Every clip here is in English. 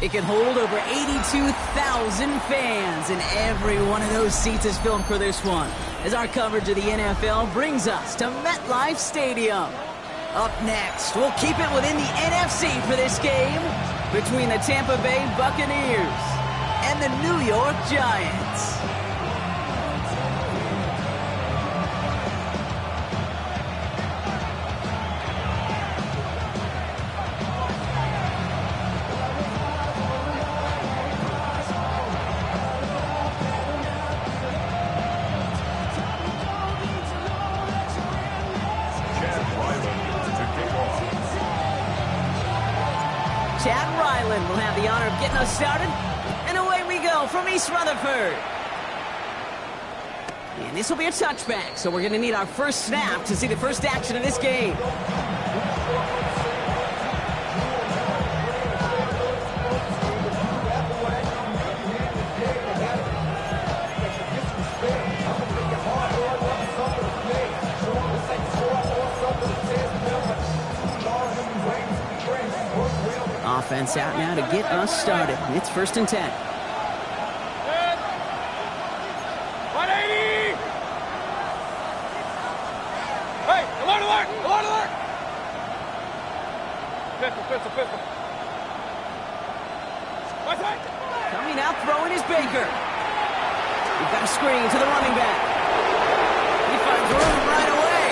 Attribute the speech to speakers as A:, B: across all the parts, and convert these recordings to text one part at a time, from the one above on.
A: It can hold over 82,000 fans, and every one of those seats is filmed for this one, as our coverage of the NFL brings us to MetLife Stadium. Up next, we'll keep it within the NFC for this game between the Tampa Bay Buccaneers and the New York Giants. Will have the honor of getting us started. And away we go from East Rutherford. And this will be a touchback, so we're going to need our first snap to see the first action of this game. Offense out now to get us started. It's 1st and 10.
B: 180! Hey, alert, alert! Alert, alert! Pistol. What's that?
A: Coming out, throwing is Baker. We've got a screen to the running back. He finds room right away.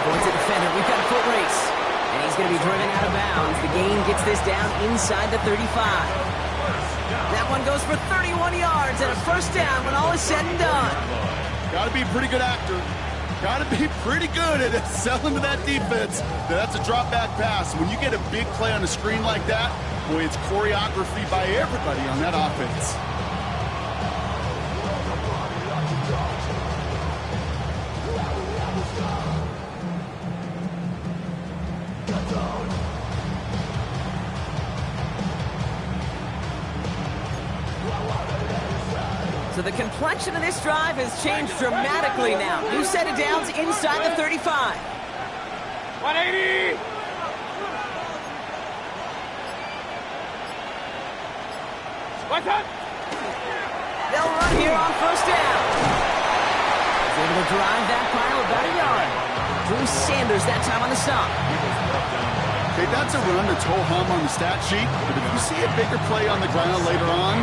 A: Going to defender, we've got a foot race. And he's going to be driven out of bounds. The game gets this down inside the 35. That one goes for 31 yards and a first down when all is said and done.
C: Got to be a pretty good actor. Got to be pretty good at selling to that defense. That's a drop back pass. When you get a big play on a screen like that, boy, it's choreography by everybody on that offense.
A: So the complexion of this drive has changed dramatically now. New set of downs inside the 35.
B: 180! What's that?
A: They'll run here on first down. He's able to drive that pile about a yard. Drew Sanders that time on the stop.
C: Okay, that's a run that's ho-hum on the stat sheet, but if you see a bigger play on the ground later on,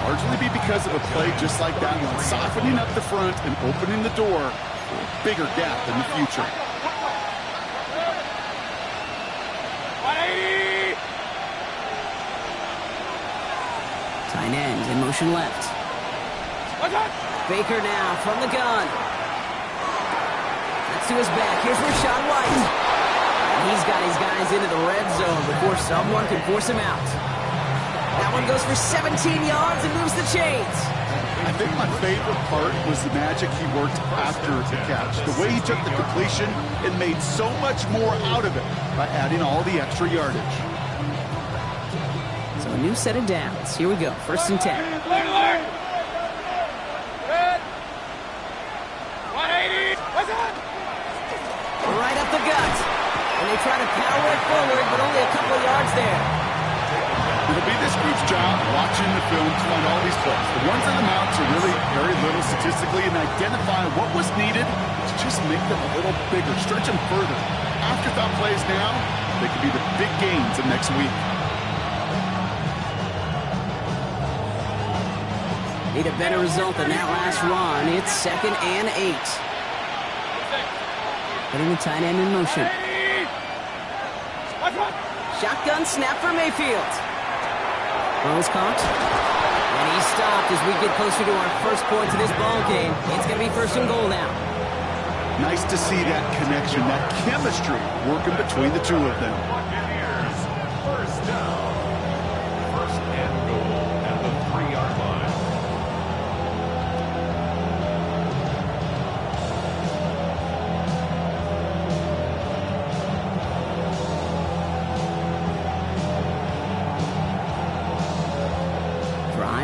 C: largely be because of a play just like that one, softening up the front and opening the door for a bigger gap in the future.
B: 180!
A: Tight end in motion left.
B: What's that?
A: Baker now from the gun. Let's to his back. Here's Rachaad White. And he's got his guys into the red zone before someone can force him out. That one goes for 17 yards and moves the chains.
C: I think my favorite part was the magic he worked after the catch. The way he took the completion and made so much more out of it by adding all the extra yardage.
A: So a new set of downs. Here we go. 1st and 10.
B: Alert, alert! Red! 180! What's that?
A: Right up the gut. And they try to power it forward, but only a couple of yards there.
C: It'll be this group's job watching the film to find all these plays. The ones on the mounts are really very little statistically and identify what was needed to just make them a little bigger, stretch them further. Afterthought plays now, they could be the big gains of next week.
A: Need a better result than that last run. It's 2nd and 8. Putting the tight end in motion. Shotgun snap for Mayfield. Throw is caught. And he's stopped as we get closer to our first points of this ball game. It's going to be 1st and goal now.
C: Nice to see that connection, that chemistry working between the two of them.
D: First down. 1st and goal at the 3-yard line.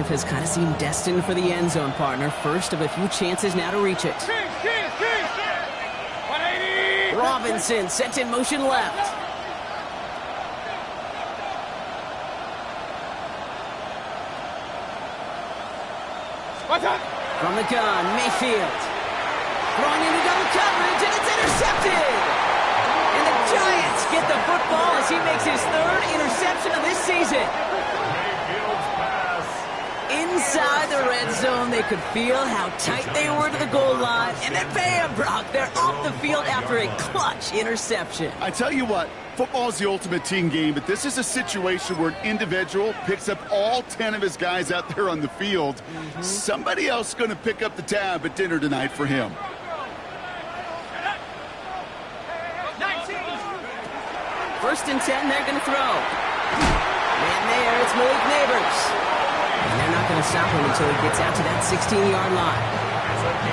A: Has kind of seemed destined for the end zone, partner. First of a few chances now to reach it.
B: 180!
A: Robinson sent in motion left.
B: Watch out!
A: From the gun, Mayfield. Throwing into double coverage, and it's intercepted! And the Giants get the football as he makes his third interception of this season.
D: Mayfield's pass.
A: Inside the red zone, they could feel how tight they were to the goal line. And then bam, Brock, they're off the field after a clutch interception.
C: I tell you what, football is the ultimate team game, but this is a situation where an individual picks up all 10 of his guys out there on the field. Somebody else is going to pick up the tab at dinner tonight for him.
B: 19!
A: First and 10, they're going to throw. Man there, it's Malik Neighbors. And they're not going to stop him until he gets out to that 16-yard line.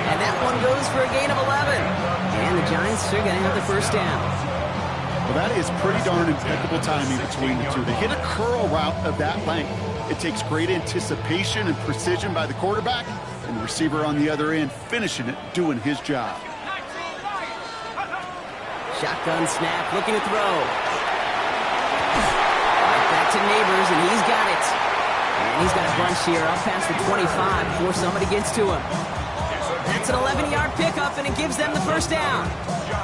A: And that one goes for a gain of 11. And the Giants are going to have the first down.
C: Well, that is pretty darn impeccable timing between the two. They hit a curl route of that length. It takes great anticipation and precision by the quarterback, and the receiver on the other end finishing it, doing his job.
A: Shotgun snap, looking to throw. Right back to Neighbors, and he's got it. And he's got a bunch here up past the 25 before somebody gets to him. That's an 11-yard pickup, and it gives them the first down.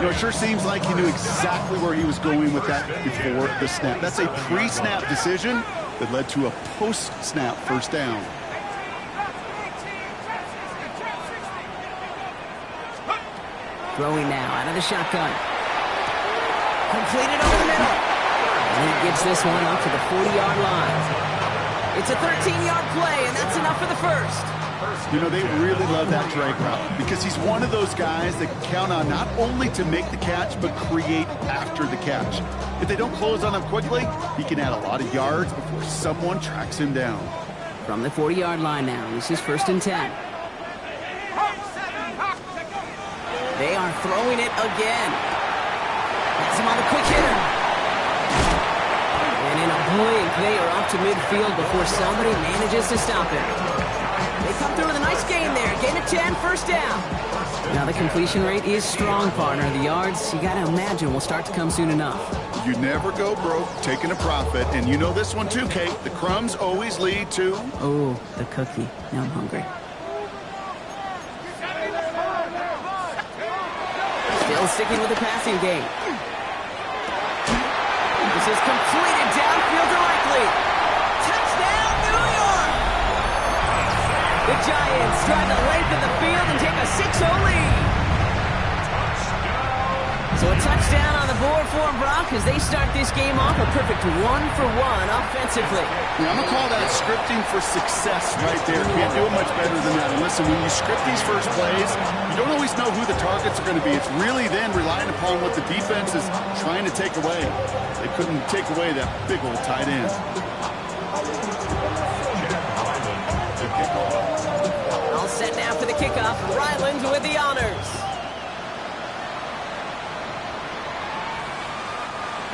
C: You know, it sure seems like he knew exactly where he was going with that before the snap. That's a pre-snap decision that led to a post-snap first down.
A: Throwing now out of the shotgun. Completed over the middle. And he gets this one up to the 40-yard line. It's a 13-yard play, and that's enough for the first.
C: You know, they really love that drag route because he's one of those guys that can count on not only to make the catch, but create after the catch. If they don't close on him quickly, he can add a lot of yards before someone tracks him down.
A: From the 40-yard line now, this is first and 10. They are throwing it again. That's him on the quick hitter. And in a blink, they are up to midfield before somebody manages to stop him. They come through with a nice gain there. Gain of 10, first down. Now the completion rate is strong, partner. The yards, you got to imagine, will start to come soon enough.
C: You never go broke taking a profit. And you know this one too, Kate. The crumbs always lead to...
A: Oh, the cookie. Now I'm hungry. Still sticking with the passing game. This is completed downfield directly. Touchdown, New York! The Giants drive the length of the field and take a 6-0 lead. So a touchdown on the board for them, Brock, as they start this game off a perfect 1-for-1 offensively.
C: Yeah, I'm going to call that scripting for success right there. Can't do it much better than that. And listen, when you script these first plays, you don't always know who the targets are going to be. It's really then relying upon what the defense is trying to take away. They couldn't take away that big old tight end.
A: All set now for the kickoff. Ryland with the honors.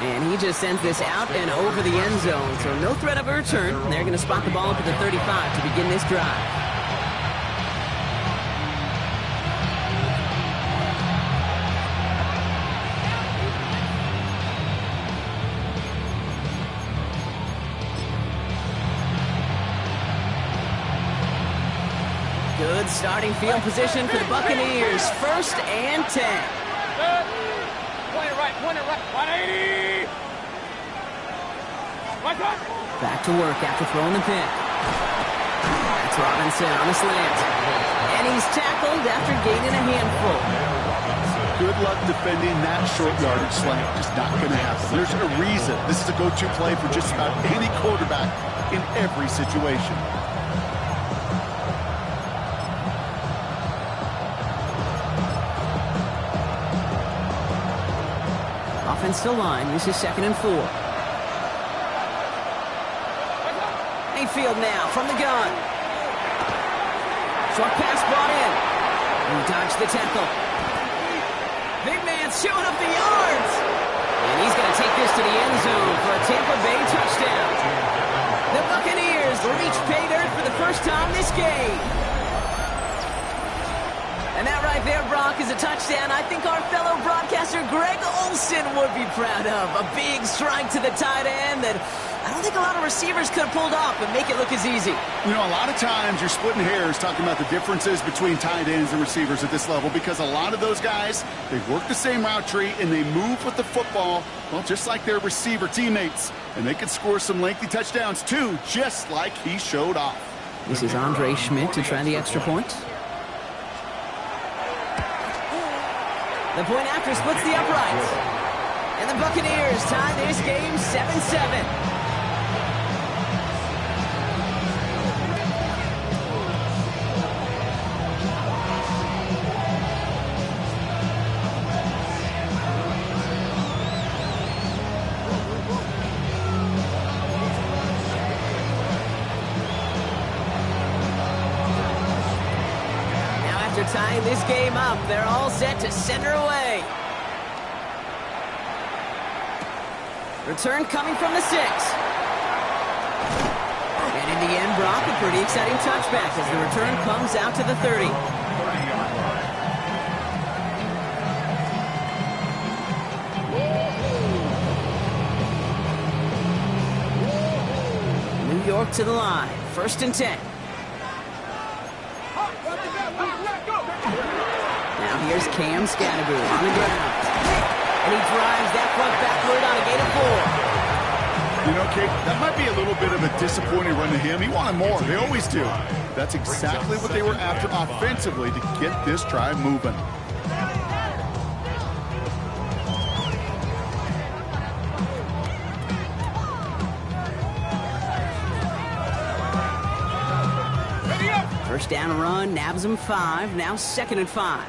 A: And he just sends this out and over the end zone. So no threat of a return. They're going to spot the ball up at the 35 to begin this drive. Good starting field position for the Buccaneers. First and 10.
B: Point it right, 180! Watch out!
A: Back to work after throwing the pick. That's Robinson on the slant. And he's tackled after gaining a handful.
C: Good luck defending that short yardage slant. Just not going to happen. There's a reason. This is a go-to play for just about any quarterback in every situation.
A: Offensive line. This is 2nd and 4. Mayfield now from the gun. Short pass brought in. He dodged the tackle. Big man showing up the yards. And he's going to take this to the end zone for a Tampa Bay touchdown. The Buccaneers reach pay dirt for the first time this game. And that right there, Brock, is a touchdown I think our fellow broadcaster Greg Olsen would be proud of. A big strike to the tight end that I don't think a lot of receivers could have pulled off and make it look as easy.
C: You know, a lot of times you're splitting hairs talking about the differences between tight ends and receivers at this level because a lot of those guys, they work the same route tree and they move with the football, well, just like their receiver teammates. And they can score some lengthy touchdowns, too, just like he showed off.
A: This is Andre Schmidt to try the extra point. The point after splits the uprights. And the Buccaneers tie this game 7-7. Tying this game up, they're all set to center away. Return coming from the 6. And in the end, Brock, a pretty exciting touchback as the return comes out to the 30. New York to the line, 1st and 10. Here's Cam Scattergood on the ground. And he drives that front backward on a gain of 4.
C: You know, Kate, that might be a little bit of a disappointing run to him. He wanted more. They always do. That's exactly what they were after offensively to get this drive moving.
A: First down run, nabs him 5. Now 2nd and 5.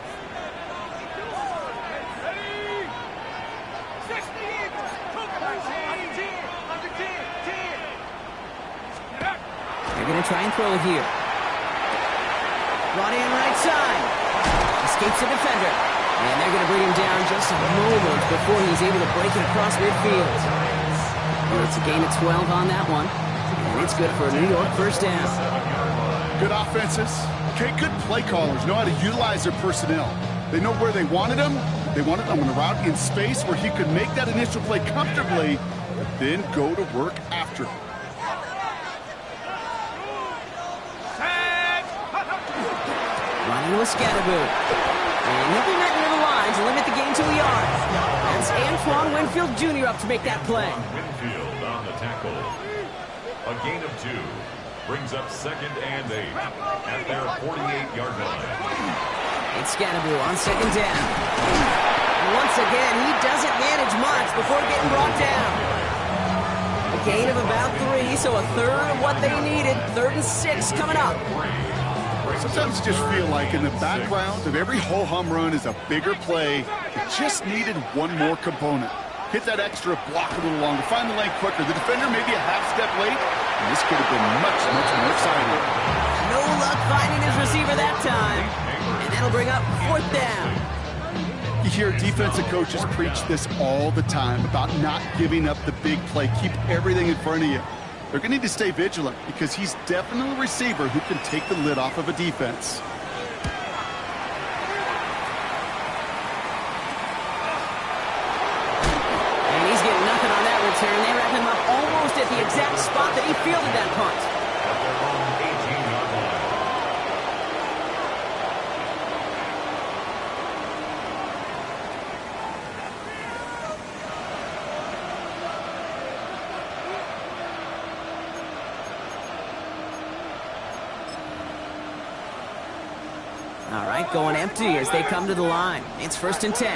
A: They're going to try and throw it here. Brought in right side. Escapes the defender. And they're going to bring him down just moments before he's able to break it across midfield. Well, it's a gain of 12 on that one. And it's good for a New York first down.
C: Good offenses. Okay, good play callers know how to utilize their personnel. They know where they wanted him. They wanted him on a route in space where he could make that initial play comfortably, but then go to work after.
A: Running with Scattergood. And he'll be met near the line to limit the gain to a yard. That's Antoine Winfield Jr. up to make that play.
D: Winfield on the tackle. A gain of 2 brings up 2nd and 8 at their 48-yard line.
A: It's Scattergood on 2nd down. And once again, he doesn't manage much before getting brought down. A gain of about 3, so a third of what they needed. 3rd and 6 coming up.
C: Sometimes you just feel like in the background of every ho-hum run is a bigger play. It just needed one more component. Hit that extra block a little longer, find the lane quicker. The defender maybe a half step late, and this could have been much, much more exciting.
A: No luck finding his receiver that time, and that'll bring up 4th down.
C: You hear defensive coaches preach this all the time about not giving up the big play. Keep everything in front of you. They're going to need to stay vigilant because he's definitely a receiver who can take the lid off of a defense.
A: And he's getting nothing on that return. They wrap him up almost at the exact spot that he fielded that punt.
D: At their own 18-yard line.
A: All right, going empty as they come to the line. It's 1st and 10.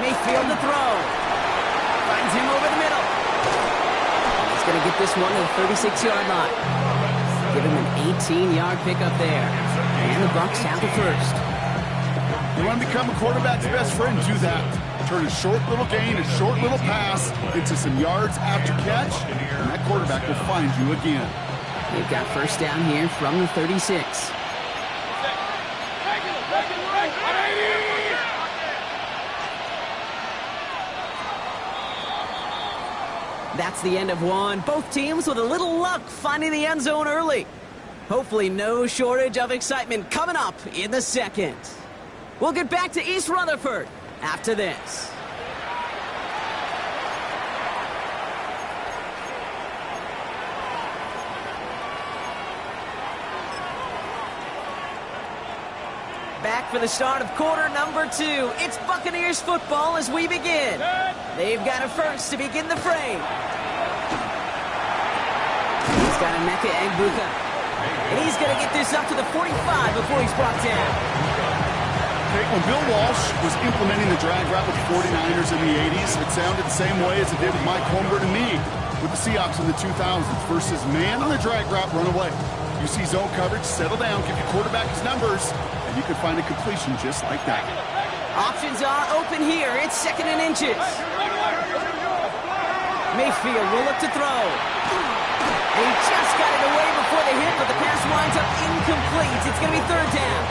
A: Mayfield to throw. Finds him over the middle. He's going to get this one to the 36-yard line. Give him an 18-yard pickup there. And the Bucs have the first.
C: You want to become a quarterback's best friend, do that. Turn a short little gain, a short little pass into some yards after catch, and that quarterback will find you again.
A: They've got first down here from the 36. That's the end of one. Both teams with a little luck finding the end zone early. Hopefully no shortage of excitement coming up in the second. We'll get back to East Rutherford after this. for the start of quarter number 2. It's Buccaneers football as we begin. They've got a first to begin the frame. He's got a Emeka Egbuka. And he's going to get this up to the 45 before he's brought down.
C: Okay, when Bill Walsh was implementing the drag route with the 49ers in the 80s, it sounded the same way as it did with Mike Holmgren and me with the Seahawks in the 2000s versus man on the drag route, run away. You see zone coverage, settle down, give your quarterback his numbers, and you can find a completion just like that.
A: Options are open here. It's 2nd and inches. Mayfield will look to throw. And he just got it away before the hit, but the pass winds up incomplete. It's going to be 3rd down.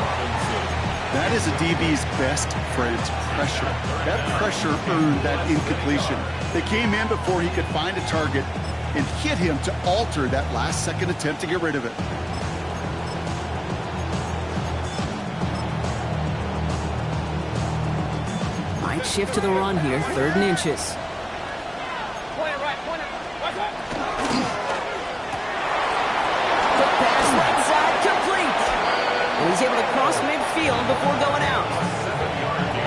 C: That is a DB's best friend, pressure. That pressure earned that incompletion. They came in before he could find a target and hit him to alter that last-second attempt to get rid of it.
A: Might shift to the run here, 3rd and inches.
B: Point it right, point it.
A: Quick pass right side, complete. And he's able to cross midfield before going out.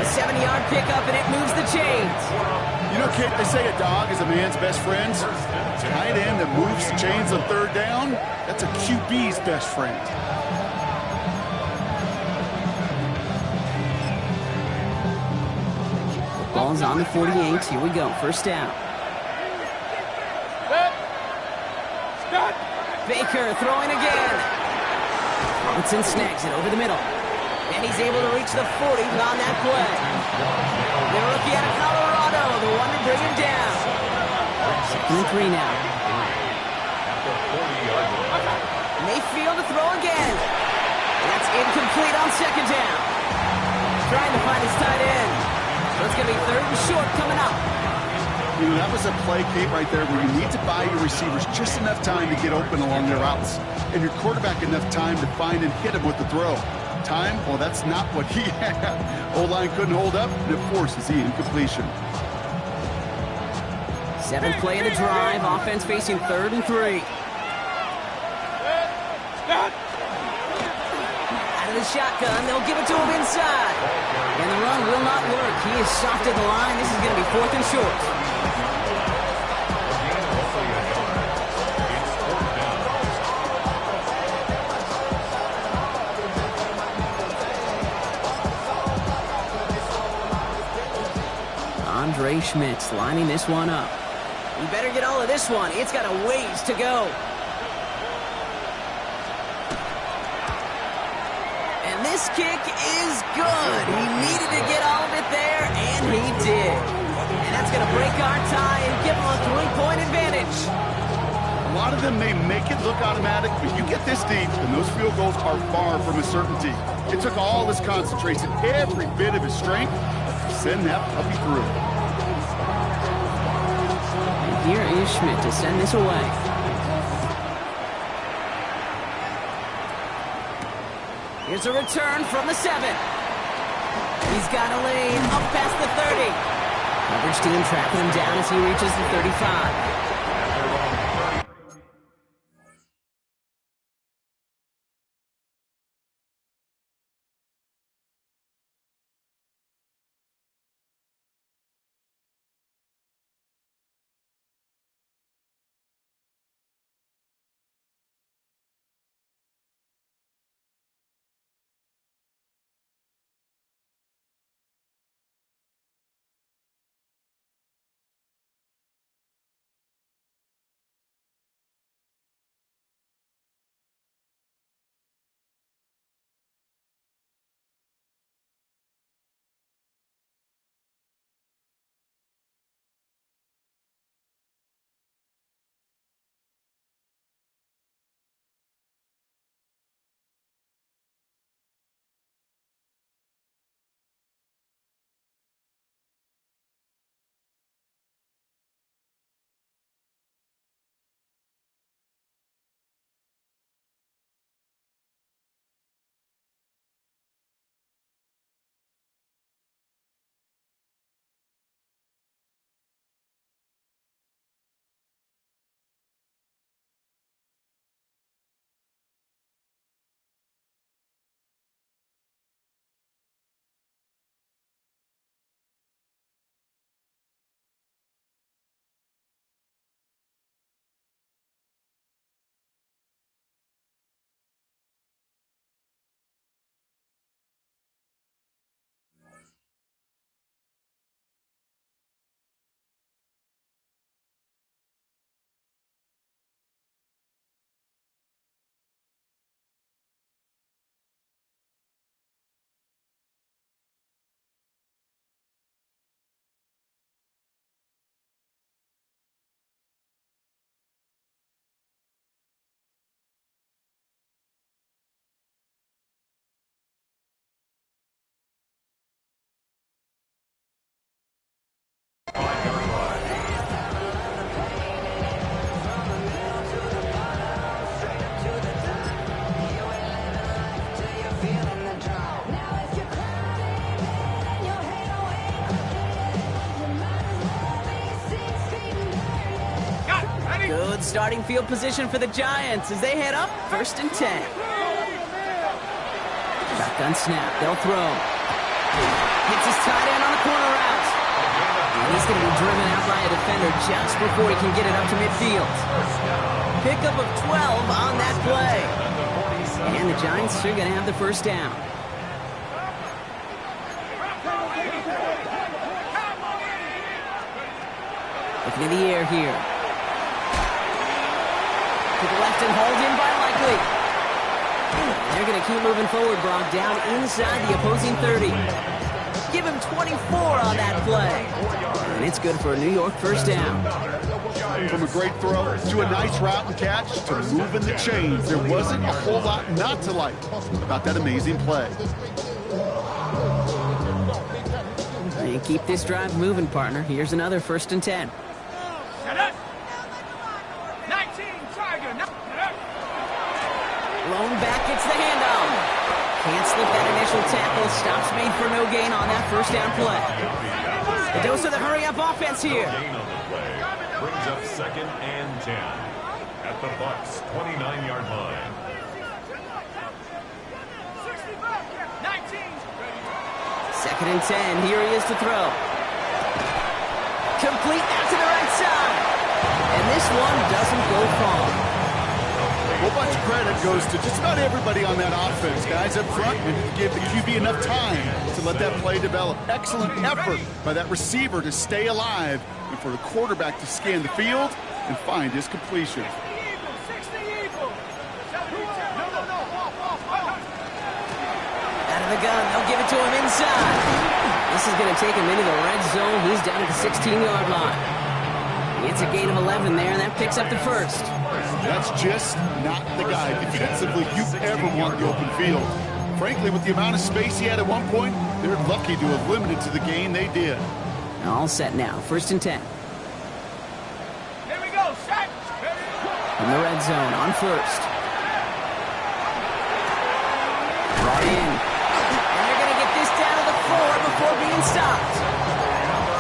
A: A 7-yard pickup, and it moves the chains.
C: You know, Kate, they say a dog is a man's best friend. Tight end that moves the chains on 3rd down, that's a QB's best friend.
A: Ball's on the 48. Here we go, 1st down.
B: Start.
A: Baker throwing again. Robinson snags it over the middle. And he's able to reach the 40 on that play. The rookie out of Colorado, the one to bring him down. 2nd and 3 now. Mayfield to throw again. That's incomplete on 2nd down. Trying to find his tight end. So it's going to be 3rd and short coming up.
C: You know, that was a play, Kate, right there where you need to buy your receivers just enough time to get open along their routes. And your quarterback enough time to find and hit him with the throw. Time? Well, that's not what he had. O-line couldn't hold up, and it forces the incompletion.
A: 7th play of the drive. Offense facing 3rd and 3.
B: Start.
A: Out of the shotgun, they'll give it to him inside. And the run will not work. He is soft at the line. This is going to be 4th and short. Andre Schmitz lining this one up. You better get all of this one. It's got a ways to go. And this kick is good. He needed to get all of it there, and he did. And that's going to break our tie and give him a 3-point advantage.
C: A lot of them may make it look automatic, but you get this deep, and those field goals are far from a certainty. It took all his concentration, every bit of his strength, to send that puppy through.
A: And here is Schmidt to send this away. Here's a return from the 7. He's got a lane up past the 30. Coverage team tracking him down as he reaches the 35. Good starting field position for the Giants as they head up 1st and 10. Shotgun snap. They'll throw. Hits his tight end on the corner route. And he's going to be driven out by a defender just before he can get it up to midfield. Pickup of 12 on that play. And the Giants are going to have the first down. Looking in the air here. To the left and hauled in by Likely. They're going to keep moving forward, Brock, down inside the opposing 30. Give him 24 on that play. And it's good for a New York first down.
C: From a great throw to a nice route and catch to moving the chains, there wasn't a whole lot not to like about that amazing play.
A: And keep this drive moving, partner. Here's another 1st and 10. Lone back gets the handoff. Can't slip that initial tackle. Stops made for no gain on that first down play. The dose of the hurry-up offense here.
D: Gain on the play brings up 2nd and 10 at the Bucs 29-yard line.
A: 2nd and 10. Here he is to throw. Complete out to the right side. And this one doesn't go far.
C: A whole bunch of credit goes to just about everybody on that offense. Guys up front, we need to give the QB enough time to let that play develop. Excellent effort by that receiver to stay alive and for the quarterback to scan the field and find his completion.
A: Out of the gun, they'll give it to him inside. This is going to take him into the red zone. He's down at the 16-yard line. It's a gain of 11 there, and that picks up the first.
C: That's just not the guy defensively you ever want the open field. Frankly, with the amount of space he had at one point, they're lucky to have limited to the gain they did.
A: All set now, 1st and 10.
B: Here we go, set.
A: In the red zone on 1st. Brought in. And they're going to get this down to the 4 before being stopped.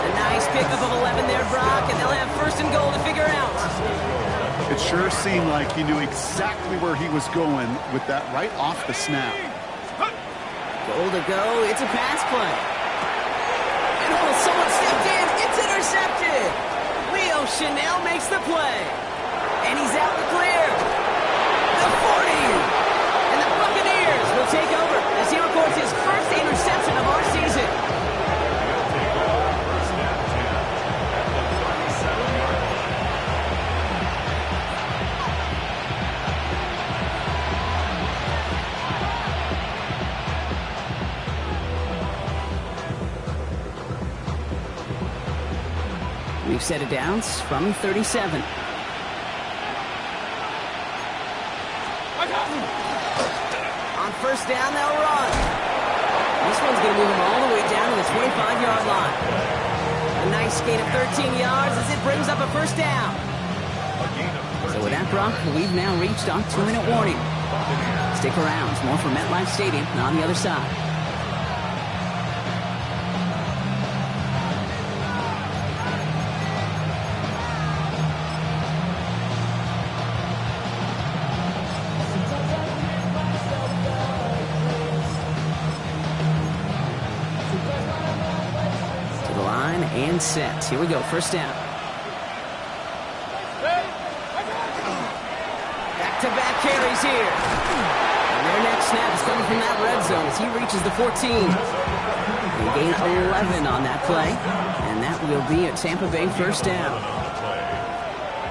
A: A nice pickup of 11 there, Brock, and they'll have 1st and goal to figure out.
C: It sure seemed like he knew exactly where he was going with that right off the snap.
A: Goal to go. It's a pass play. And oh, someone stepped in. It's intercepted. Leo Chanel makes the play. And he's out the clear. The 40. And the Buccaneers will take over as he records his first interception of our season. We've set it down from 37. On 1st down, they'll run. This one's going to move him all the way down to the 25-yard line. A nice gain of 13 yards as it brings up a 1st down. So with that, Brock, we've now reached our 2-minute warning. Stick around. It's more from MetLife Stadium on the other side. And set. Here we go. 1st down. Back-to-back carries here. And their next snap is coming from that red zone as he reaches the 14. They gain 11 on that play. And that will be a Tampa Bay 1st down.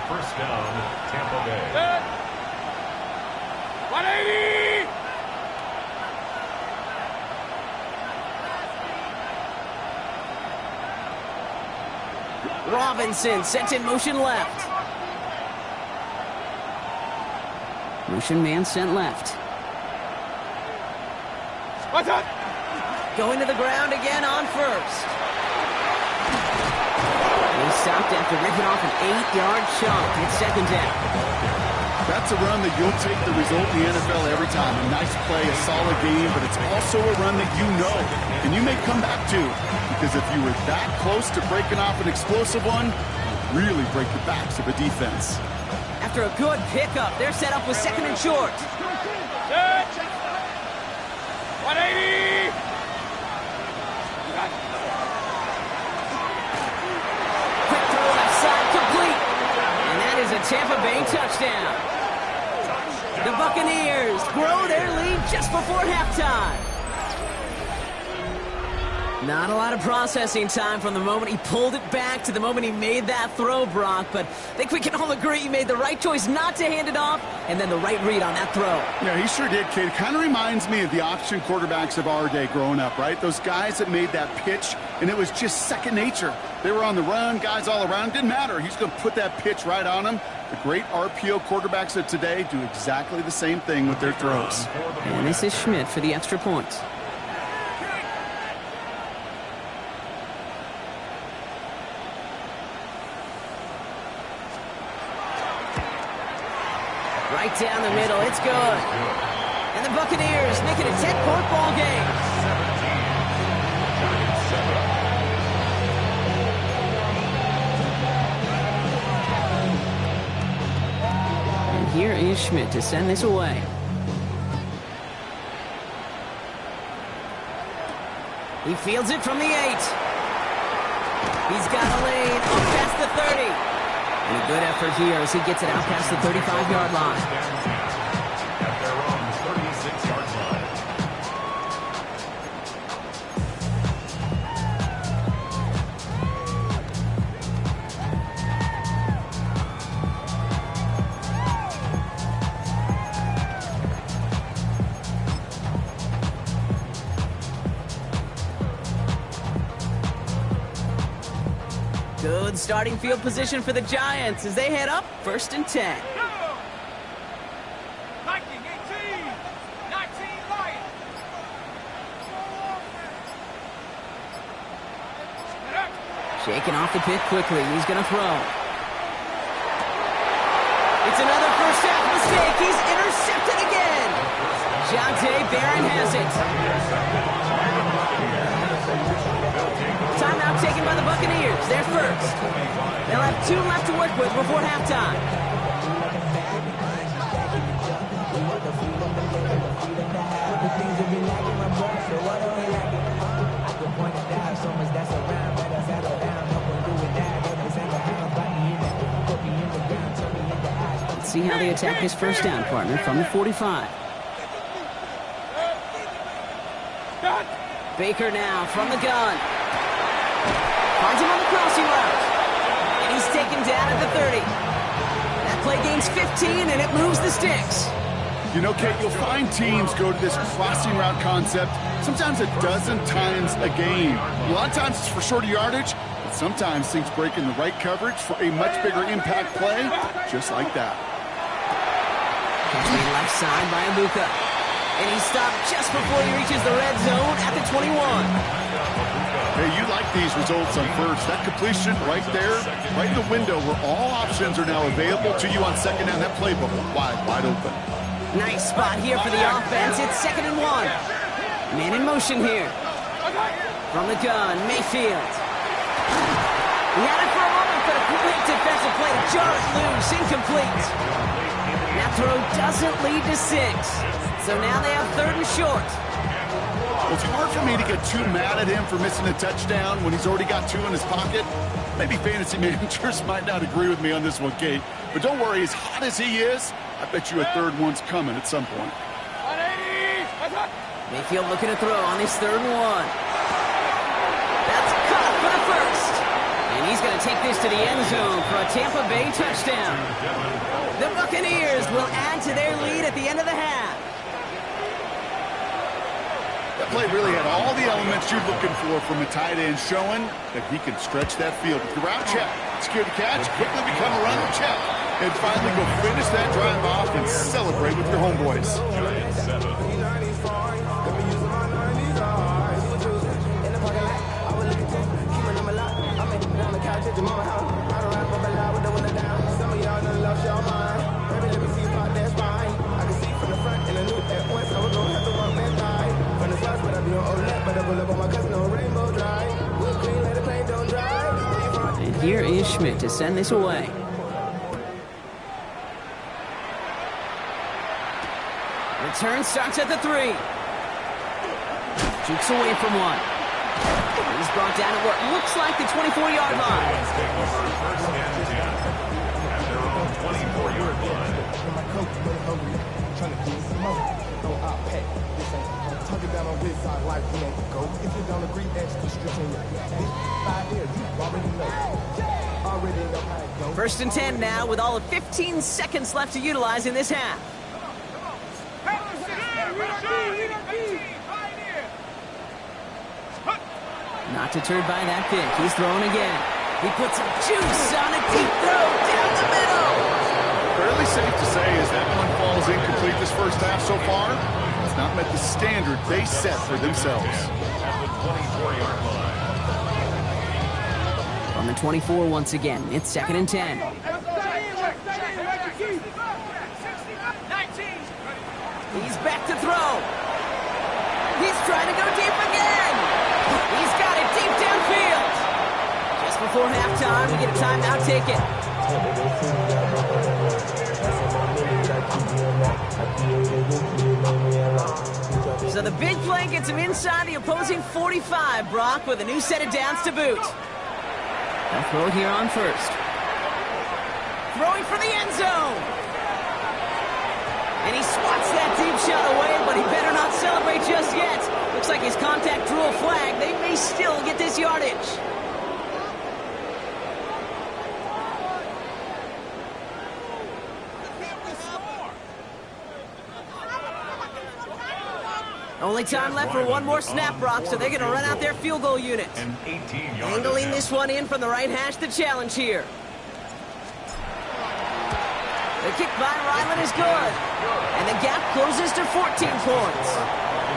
D: 1st down, Tampa Bay.
B: 180!
A: Robinson sent in motion left. Motion man sent left.
B: What's up?
A: Going to the ground again on 1st. He stopped after ripping off an 8-yard chunk. It's 2nd down.
C: That's a run that you'll take the result in the NFL every time. A nice play, a solid game, but it's also a run that you know and you may come back to. Because if you were that close to breaking off an explosive one, really break the backs of a defense.
A: after a good pickup. They're set up with second and short.
B: Set. 180.
A: Quick throw left side, complete. And that is a Tampa Bay touchdown. The Buccaneers grow their lead just before halftime. Not a lot of processing time from the moment he pulled it back to the moment he made that throw, Brock. But I think we can all agree he made the right choice not to hand it off, and then the right read on that throw.
C: Yeah, he sure did, kid. It kind of reminds me of the option quarterbacks of our day growing up, right? Those guys that made that pitch, and it was just second nature. They were on the run, guys all around. Didn't matter. He's going to put that pitch right on them. The great RPO quarterbacks of today do exactly the same thing with their throws.
A: And this is Schmidt for the extra point. Right down the middle, it's good. And the Buccaneers make it a 10-point ball game. 17. And here is Schmidt to send this away. He fields it from the 8. He's got a lane up past the 30. And a good effort here as he gets it out past the 35-yard line.
D: At their own 36-yard line.
A: Good starting field position for the Giants as they head up 1st and 10.
B: 19, 19 Lions.
A: Shaking off the pick quickly. He's going to throw. It's another first half mistake. He's intercepted again. Jonte Barron has it. Timeout taken by the Buccaneers. They're first. They'll have 2 left to work with before halftime. Let's see how they attack this first down, partner, from the 45. Baker now from the gun. Finds him on the crossing route. And he's taken down at the 30. That play gains 15, and it moves the sticks.
C: You know, Kate, you'll find teams go to this crossing route concept sometimes a dozen times a game. A lot of times it's for shorter yardage, but sometimes things break in the right coverage for a much bigger impact play, just like that.
A: Catching left side by Luka. And he's stopped just before he reaches the red zone at the 21.
C: Hey, you like these results on first. That completion right there, right in the window where all options are now available to you on second down. That playbook wide open.
A: Nice spot here for the offense. It's 2nd and 1. Man in motion here. From the gun, Mayfield. He had it for a moment, but a quick defensive play to jar it loose. Incomplete. That throw doesn't lead to 6. So now they have 3rd and short.
C: Well, it's hard for me to get too mad at him for missing a touchdown when he's already got 2 in his pocket. Maybe fantasy managers might not agree with me on this one, Kate. But don't worry, as hot as he is, I bet you a 3rd one's coming at some point.
B: 180.
A: Mayfield looking to throw on his 3rd and 1. That's caught for the first. And he's going to take this to the end zone for a Tampa Bay touchdown. The Buccaneers will add to their lead at the end of the half.
C: That play really had all the elements you're looking for from a tight end, showing that he can stretch that field. With the route check, secure the catch, quickly become a runner check, and finally go finish that drive off and celebrate with your homeboys.
D: Giants 7.
A: And here is Schmidt to send this away. Return starts at the 3. Jukes away from one. He's brought down at what looks like the 24-yard line.
D: Take over first and 10 at their own 24-yard line.
A: First and 10 now with all of 15 seconds left to utilize in this half. Not deterred by that pick. He's throwing again. He puts some juice on a deep throw down the middle.
C: Fairly safe to say as that one falls incomplete this first half so far, it's not met the standard they set for themselves.
D: At the 24-yard line.
A: On the 24 once again, it's second and 10. He's back to throw. He's trying to go deep again. He's got it deep downfield. Just before halftime, we get a timeout ticket. So the big play gets him inside the opposing 45, Brock, with a new set of downs to boot. They'll throw here on first. Throwing for the end zone. And he swats that deep shot away, but he better not celebrate just yet. Looks like his contact drew a flag. They may still get this yardage. Only time left for one more snap, Brock, so they're going to run out their field goal unit.
D: An 18-yard
A: Angling
D: attempt.
A: this one in from the right hash, the challenge here. The kick by Ryland is good. And the gap closes to 14 points.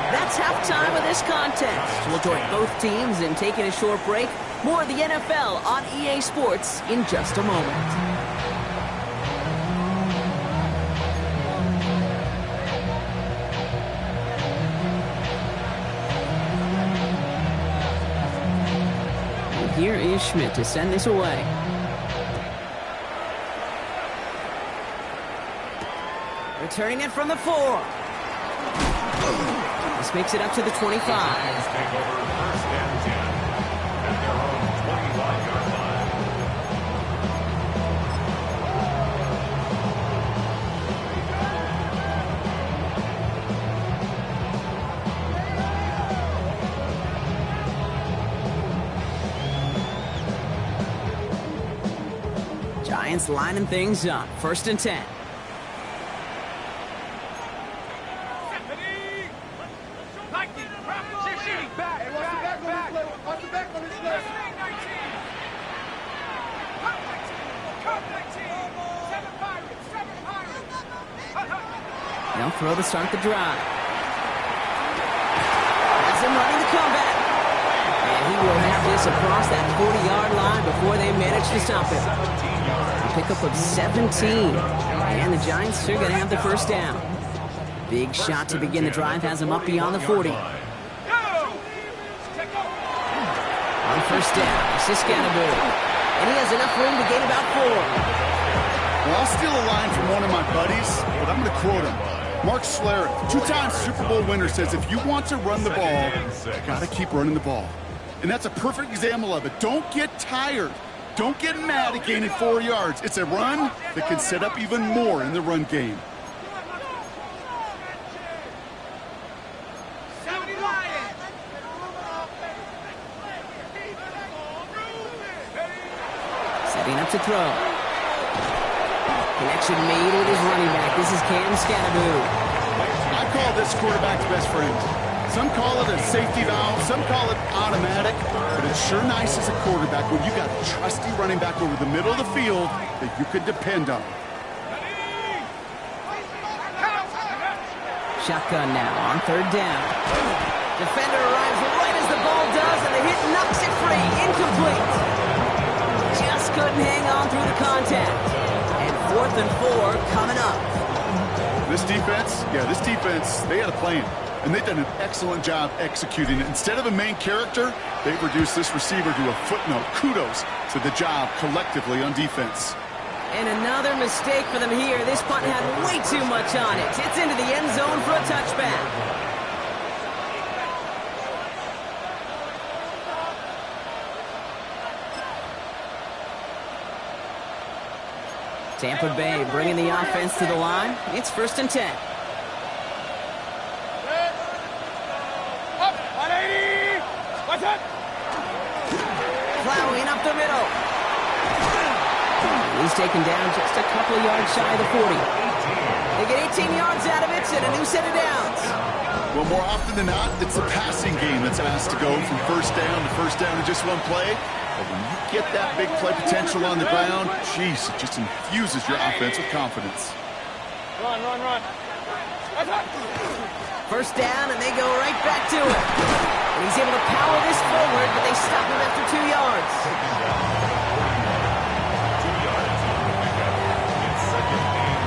A: That's halftime of this contest. We'll join both teams in taking a short break. More of the NFL on EA Sports in just a moment. Here is Schmidt to send this away. Returning it from the 4. This makes it up to the 25.
D: Giants take over first and 10 at their own 25-yard line.
A: Giants lining things up. First and 10. They'll throw to start the drive. Has him running the comeback. And he will have this across that 40-yard line before they manage to stop him. A pickup of 17. And the Giants are going to have the first down. Big shot to begin the drive has him up beyond the 40. On first down, Siskanaboo. And he has enough room to gain about 4.
C: Well, I'll steal a line from one of my buddies, but I'm going to quote him. Mark Schlereth, 2-time Super Bowl winner, says if you want to run the ball, you got to keep running the ball. And that's a perfect example of it. Don't get tired. Don't get mad at gaining 4 yards. It's a run that can set up even more in the run game.
A: Setting up to throw. Connection made with his running back. This is Cam Scanaboo.
C: I call this quarterback's best friend. Some call it a safety valve, some call it automatic, but it's sure nice as a quarterback when you got a trusty running back over the middle of the field that you could depend on.
A: Shotgun now on third down. Defender arrives right as the ball does, and the hit knocks it free. Incomplete. Just couldn't hang on through the contact. And 4th and 4 coming up.
C: This defense, they had a plan, and they've done an excellent job executing it. Instead of a main character, they've reduced this receiver to a footnote. Kudos to the job collectively on defense.
A: And another mistake for them here. This punt had way too much on it. It's into the end zone for a touchback. Tampa Bay bringing the offense to the line. It's 1st and 10.
B: Up, 180. What's up?
A: Plowing up the middle. He's taken down just a couple of yards shy of the 40. They get 18 yards out of it and a new set of downs.
C: Well, more often than not, it's a passing game that's asked to go from first down in just one play. But when you get that big play potential on the ground, geez, it just infuses your offense with confidence.
B: Run. What's up?
A: 1st down, and they go right back to it. And he's able to power this forward, but they stop him after 2 yards.
D: 2 yards on the pickup. It's 2nd and 8.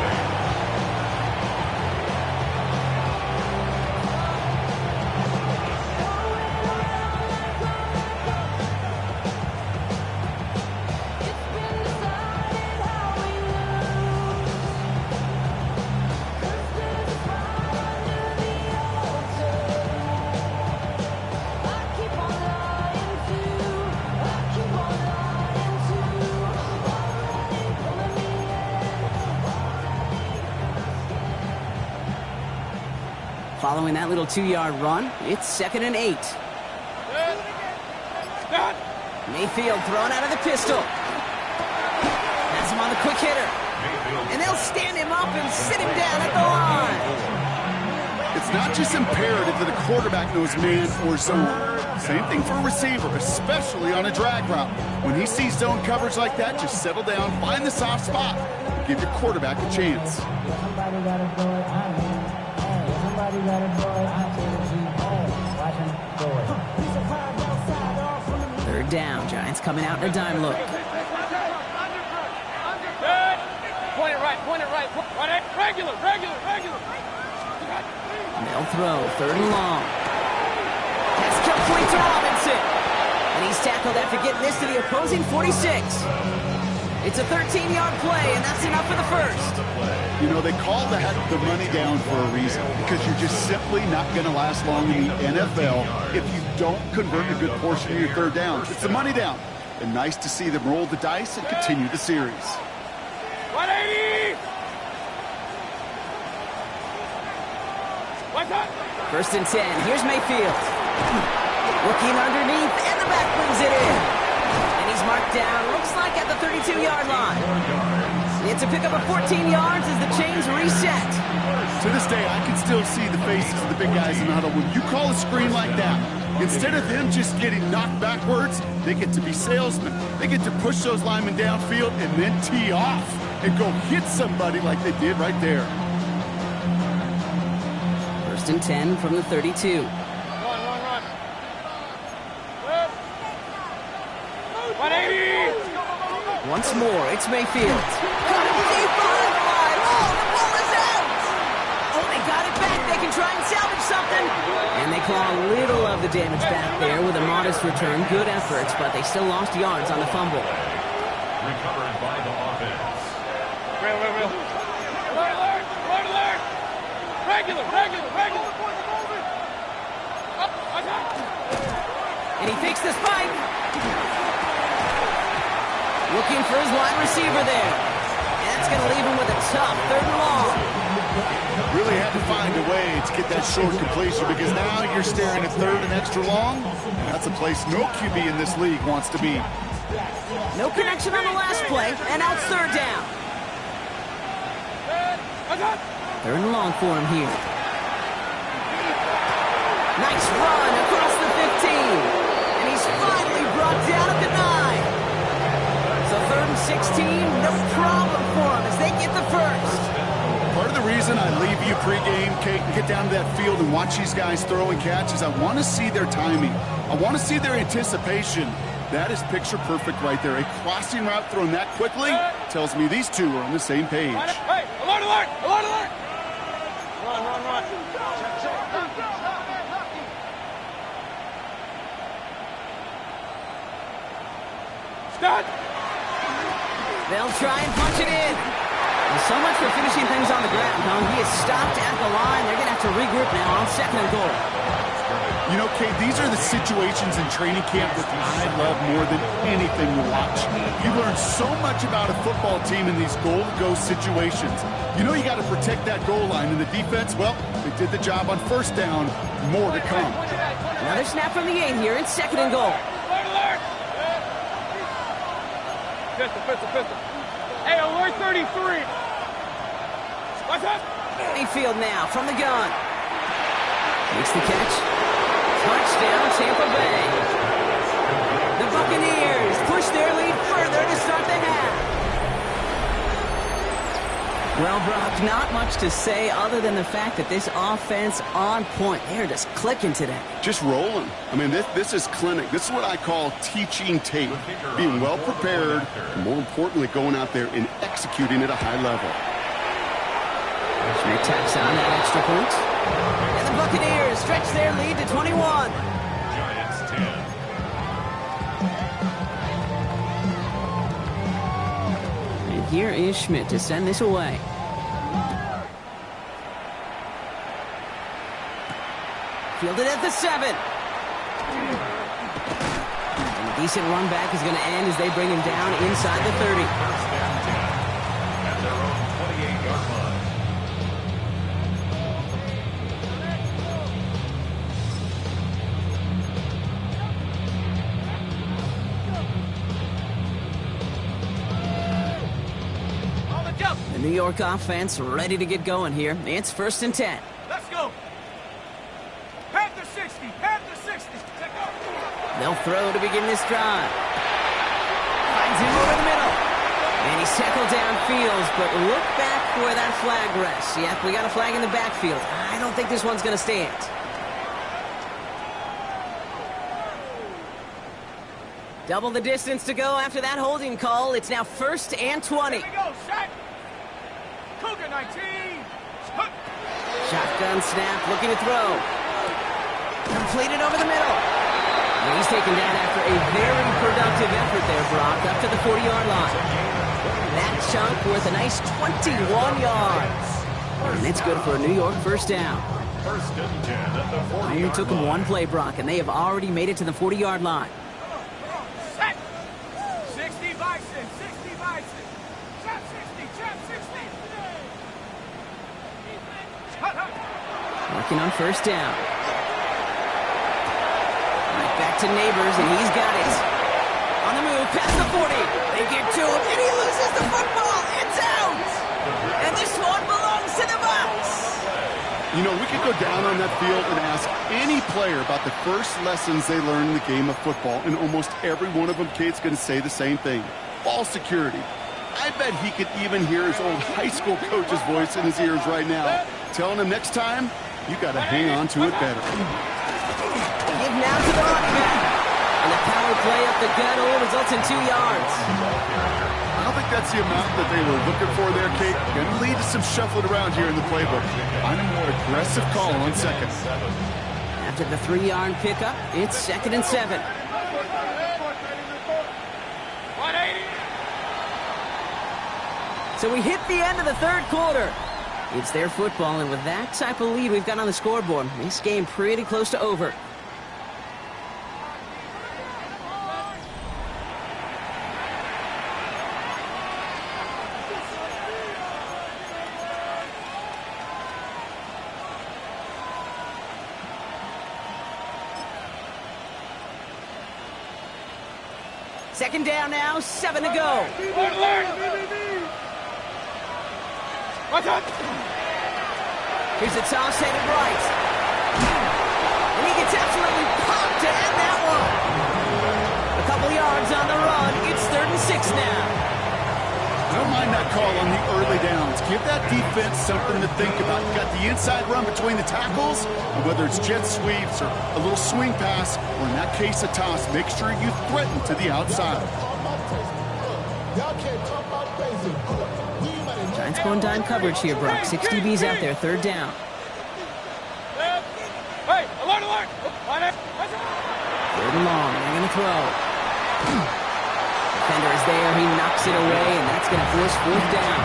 A: Following that little 2-yard run, it's 2nd and 8.
B: Start.
A: Mayfield thrown out of the pistol. Has him on the quick hitter. And they'll stand him up and sit him down at the line.
C: It's not just imperative that a quarterback knows man or zone. Same thing for a receiver, especially on a drag route. When he sees zone coverage like that, just settle down, find the soft spot, and give your quarterback a chance.
E: Somebody got to throw it. Somebody got to throw it. Watch him throw it.
A: 3rd down, Giants coming out in a dime look.
B: Good. Point it right. Regular.
A: And they'll throw 3rd and long. Pass complete to Robinson. And he's tackled after getting this to the opposing 46. It's a 13-yard play, and that's enough for the 1st.
C: You know, they call that the money down for a reason, because you're just simply not going to last long in the NFL if you don't convert a good portion of your 3rd downs. It's the money down. And nice to see them roll the dice and continue the series.
B: 180. What's up?
A: 1st and 10. Here's Mayfield. Looking underneath, and the back brings it in. And he's marked down, looks like at the 32-yard line. It's a pickup of 14 yards as the chains reset.
C: To this day, I can still see the faces of the big guys in the huddle. When you call a screen like that, instead of them just getting knocked backwards, they get to be salesmen. They get to push those linemen downfield and then tee off and go hit somebody like they did right there.
A: 1st and 10 from the 32.
B: Run. Good. 180.
A: Once more, it's Mayfield. Got it deep behind the line. Oh, the ball is out. Oh, they got it back. They can try and salvage something. And they claw a little of the damage back there with a modest return. Good efforts, but they still lost yards on the fumble.
D: Recovered by the offense.
B: Real. Alert. Regular. Up.
A: And he fakes the spike. Looking for his wide receiver there. And that's going to leave him with a tough 3rd and long.
C: Really had to find a way to get that short completion, because now you're staring at 3rd and extra long. That's a place no QB in this league wants to be.
A: No connection on the last play, and now it's 3rd down. 3rd and long for him here. Nice run across the 15. And he's finally brought down at the 9. So 3rd and 16, no problem for him as they get the 1st.
C: Part of the reason I leave you pregame, Kate, and get down to that field and watch these guys throw and catch is I want to see their timing. I want to see their anticipation. That is picture perfect right there. A crossing route thrown that quickly tells me these two are on the same page.
B: Hey, alert. Run. Start.
A: They'll try and punch it in. Well, so much for finishing things on the ground, huh? He is stopped at the line. They're going to have to regroup now on 2nd and goal.
C: You know, Kate, these are the situations in training camp that I love more than anything to watch. You learn so much about a football team in these goal-to-go situations. You know you got to protect that goal line, and the defense, well, they did the job on 1st down. More to come.
A: Another snap from the 8 here. It's 2nd and goal.
B: Alert! Pistol. Hey, alert 33. What's up?
A: Mayfield now from the gun. Makes the catch. Touchdown, Tampa Bay. The Buccaneers push their lead further to start the half. Well, Brock, not much to say other than the fact that this offense on point. They're just clicking today.
C: Just rolling. I mean, this is clinic. This is what I call teaching tape. Being well prepared, and more importantly, going out there and executing at a high level.
A: Schmidt tacks on that extra point. And the Buccaneers stretch their lead to 21.
D: Giants 10.
A: And here is Schmidt to send this away. Fielded at the 7. And a decent run back is going to end as they bring him down inside the 30.
D: First and 10. At their own 28-yard line.
A: The New York offense ready to get going here. It's 1st and 10.
B: Let's go. Panther 60.
A: They'll throw to begin this drive. Finds him over the middle. And he's tackled downfield, but look back where that flag rests. Yep, we got a flag in the backfield. I don't think this one's going to stand. Double the distance to go after that holding call. It's now 1st and 20.
B: Here we go, set. Cougar 19.
A: Shotgun snap, looking to throw. Completed over the middle. And he's taken down after a very productive effort there, Brock, up to the 40-yard line. That chunk worth a nice 21 yards. And it's good for a New York 1st down.
D: 1st and 10 at the 40-yard line.
A: Only took him one play, Brock, and they have already made it to the 40-yard line.
B: Set. 60 Bison. Chop 60.
A: Working on 1st down. Right back to Neighbors, and he's got it. On the move, past the 40. They get to him, and he loses the football. It's out. And this one belongs to the Bucs.
C: You know, we could go down on that field and ask any player about the first lessons they learned in the game of football, and almost every one of them, Kate's going to say the same thing. Ball security. I bet he could even hear his old high school coach's voice in his ears right now, telling him next time, you got to hang on to it better.
A: Give now to the running back. And the power play up the gut only results in 2 yards.
C: I don't think that's the amount that they were looking for there, Kate. Going to lead to some shuffling around here in the playbook. Find a more aggressive call on 2nd.
A: After the 3-yard pickup, it's 2nd and 7.
B: 180.
A: So we hit the end of the 3rd quarter. It's their football, and with that type of lead we've got on the scoreboard, this game pretty close to over. Second down now, 7 to go.
B: Watch out!
A: Here's a toss headed right. And he gets absolutely popped to end that one. A couple yards on the run. It's 3rd and 6 now.
C: I don't mind that call on the early downs. Give that defense something to think about. You got the inside run between the tackles, and whether it's jet sweeps or a little swing pass, or in that case a toss, make sure you threaten to the outside.
A: Giants going dime coverage here, Brock. 6 DBs out there, 3rd down.
B: Hey, alert! On it!
A: 3rd and long, they're going to throw. Defender is there, he knocked knocks it away, and that's going to force fourth down.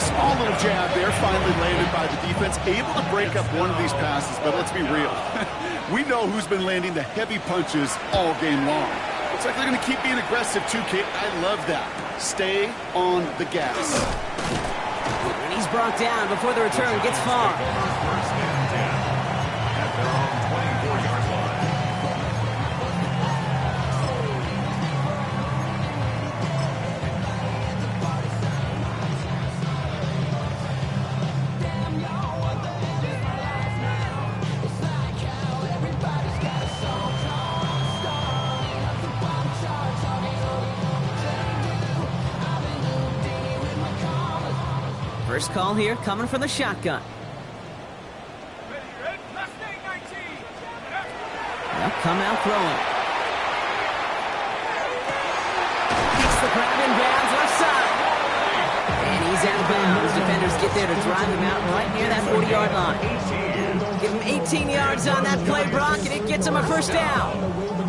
C: Small little jab there, finally landed by the defense. Able to break up one of these passes, but let's be real. We know who's been landing the heavy punches all game long. Looks like they're going to keep being aggressive too, Kate. I love that. Stay on the gas.
A: And he's brought down before the return gets far.
D: First and 10 at their own 24-yard line.
A: First call here coming from the shotgun. They'll come out throwing. Gets the grab in bounds left side. And he's out of bounds. Defenders get there to drive him out right near that 40-yard line. Give him 18 yards on that play, Brock, and it gets him a first down.